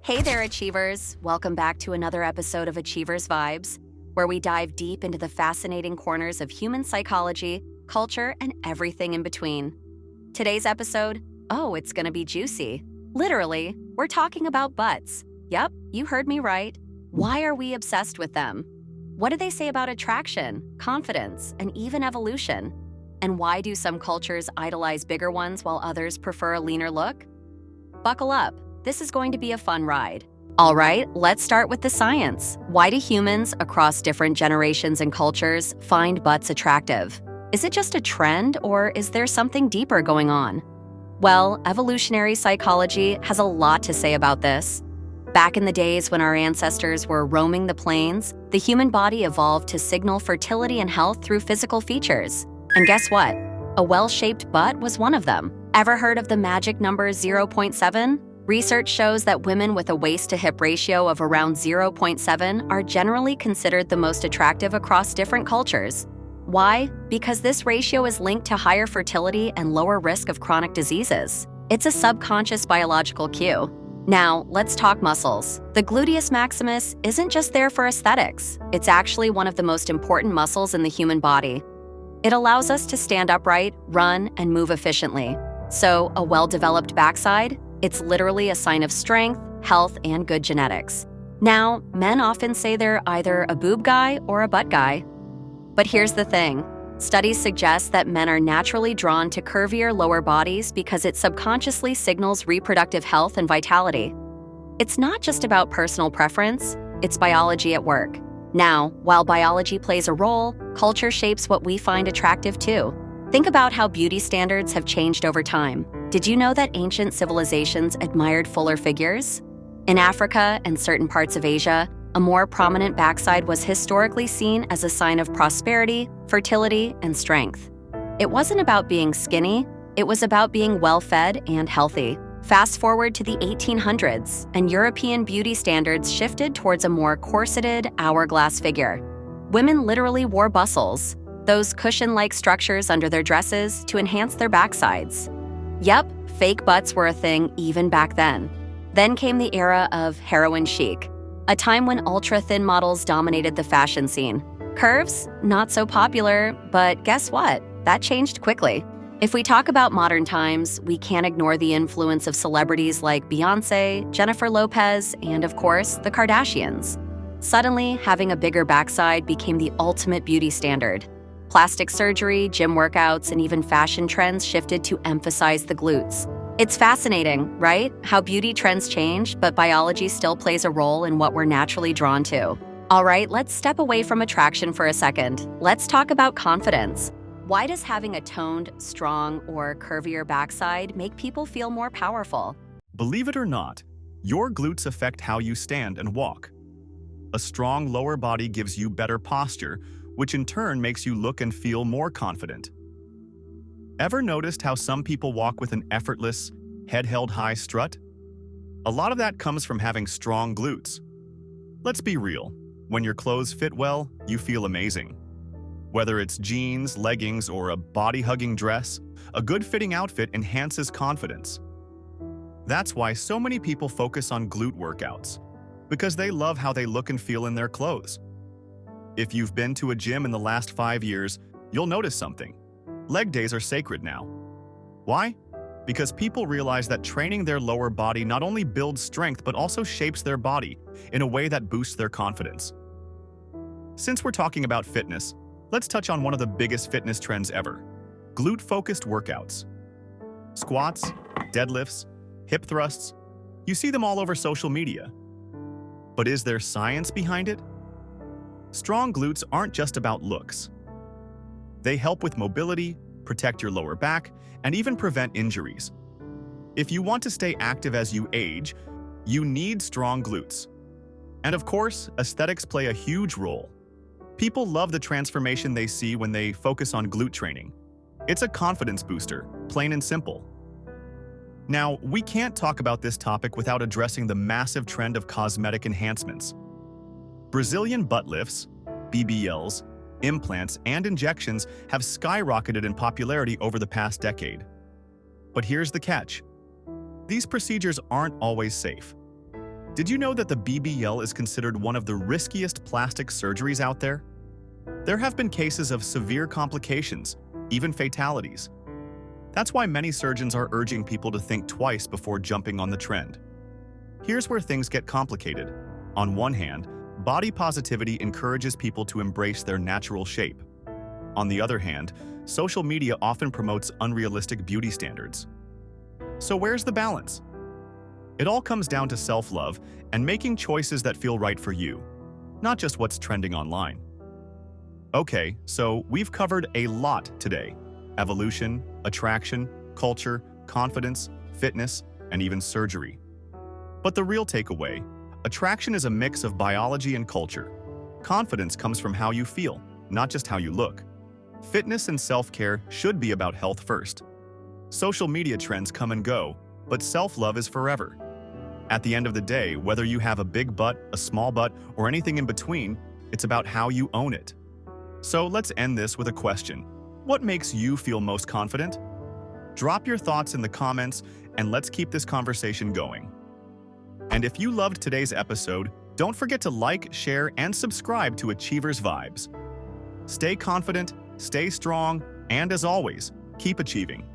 Hey there, Achievers! Welcome back to another episode of Achievers Vibes, where we dive deep into the fascinating corners of human psychology, culture, and everything in between. Today's episode, it's gonna be juicy. Literally, we're talking about butts. Yep, you heard me right. Why are we obsessed with them? What do they say about attraction, confidence, and even evolution? And why do some cultures idolize bigger ones while others prefer a leaner look? Buckle up. This is going to be a fun ride. All right, let's start with the science. Why do humans across different generations and cultures find butts attractive? Is it just a trend, or is there something deeper going on? Well, evolutionary psychology has a lot to say about this. Back in the days when our ancestors were roaming the plains, the human body evolved to signal fertility and health through physical features. And guess what? A well-shaped butt was one of them. Ever heard of the magic number 0.7? Research shows that women with a waist-to-hip ratio of around 0.7 are generally considered the most attractive across different cultures. Why? Because this ratio is linked to higher fertility and lower risk of chronic diseases. It's a subconscious biological cue. Now, let's talk muscles. The gluteus maximus isn't just there for aesthetics. It's actually one of the most important muscles in the human body. It allows us to stand upright, run, and move efficiently. So, a well-developed backside? It's literally a sign of strength, health, and good genetics. Now, men often say they're either a boob guy or a butt guy. But here's the thing. Studies suggest that men are naturally drawn to curvier lower bodies because it subconsciously signals reproductive health and vitality. It's not just about personal preference, it's biology at work. Now, while biology plays a role, culture shapes what we find attractive too. Think about how beauty standards have changed over time. Did you know that ancient civilizations admired fuller figures? In Africa and certain parts of Asia, a more prominent backside was historically seen as a sign of prosperity, fertility, and strength. It wasn't about being skinny, it was about being well-fed and healthy. Fast forward to the 1800s, and European beauty standards shifted towards a more corseted, hourglass figure. Women literally wore bustles, those cushion-like structures under their dresses, to enhance their backsides. Yep, fake butts were a thing even back then. Then came the era of heroin chic, a time when ultra-thin models dominated the fashion scene. Curves? Not so popular, but guess what? That changed quickly. If we talk about modern times, we can't ignore the influence of celebrities like Beyoncé, Jennifer Lopez, and of course, the Kardashians. Suddenly, having a bigger backside became the ultimate beauty standard. Plastic surgery, gym workouts, and even fashion trends shifted to emphasize the glutes. It's fascinating, right? How beauty trends change, but biology still plays a role in what we're naturally drawn to. All right, let's step away from attraction for a second. Let's talk about confidence. Why does having a toned, strong, or curvier backside make people feel more powerful? Believe it or not, your glutes affect how you stand and walk. A strong lower body gives you better posture, which in turn makes you look and feel more confident. Ever noticed how some people walk with an effortless, head-held high strut? A lot of that comes from having strong glutes. Let's be real, when your clothes fit well, you feel amazing. Whether it's jeans, leggings, or a body-hugging dress, a good-fitting outfit enhances confidence. That's why so many people focus on glute workouts, because they love how they look and feel in their clothes. If you've been to a gym in the last 5 years, you'll notice something. Leg days are sacred now. Why? Because people realize that training their lower body not only builds strength but also shapes their body in a way that boosts their confidence. Since we're talking about fitness, let's touch on one of the biggest fitness trends ever: glute-focused workouts. Squats, deadlifts, hip thrusts, you see them all over social media. But is there science behind it? Strong glutes aren't just about looks. They help with mobility, protect your lower back, and even prevent injuries. If you want to stay active as you age, you need strong glutes. And of course, aesthetics play a huge role. People love the transformation they see when they focus on glute training. It's a confidence booster, plain and simple. Now, we can't talk about this topic without addressing the massive trend of cosmetic enhancements. Brazilian butt lifts, BBLs, implants, and injections have skyrocketed in popularity over the past decade. But here's the catch. These procedures aren't always safe. Did you know that the BBL is considered one of the riskiest plastic surgeries out there? There have been cases of severe complications, even fatalities. That's why many surgeons are urging people to think twice before jumping on the trend. Here's where things get complicated. On one hand, body positivity encourages people to embrace their natural shape. On the other hand, social media often promotes unrealistic beauty standards. So where's the balance? It all comes down to self-love and making choices that feel right for you, not just what's trending online. Okay, so we've covered a lot today. Evolution, attraction, culture, confidence, fitness, and even surgery. But the real takeaway, attraction is a mix of biology and culture. Confidence comes from how you feel, not just how you look. Fitness and self-care should be about health first. Social media trends come and go, but self-love is forever. At the end of the day, whether you have a big butt, a small butt, or anything in between, it's about how you own it. So let's end this with a question. What makes you feel most confident? Drop your thoughts in the comments, and let's keep this conversation going. And if you loved today's episode, don't forget to like, share, and subscribe to Achievers Vibes. Stay confident, stay strong, and as always, keep achieving.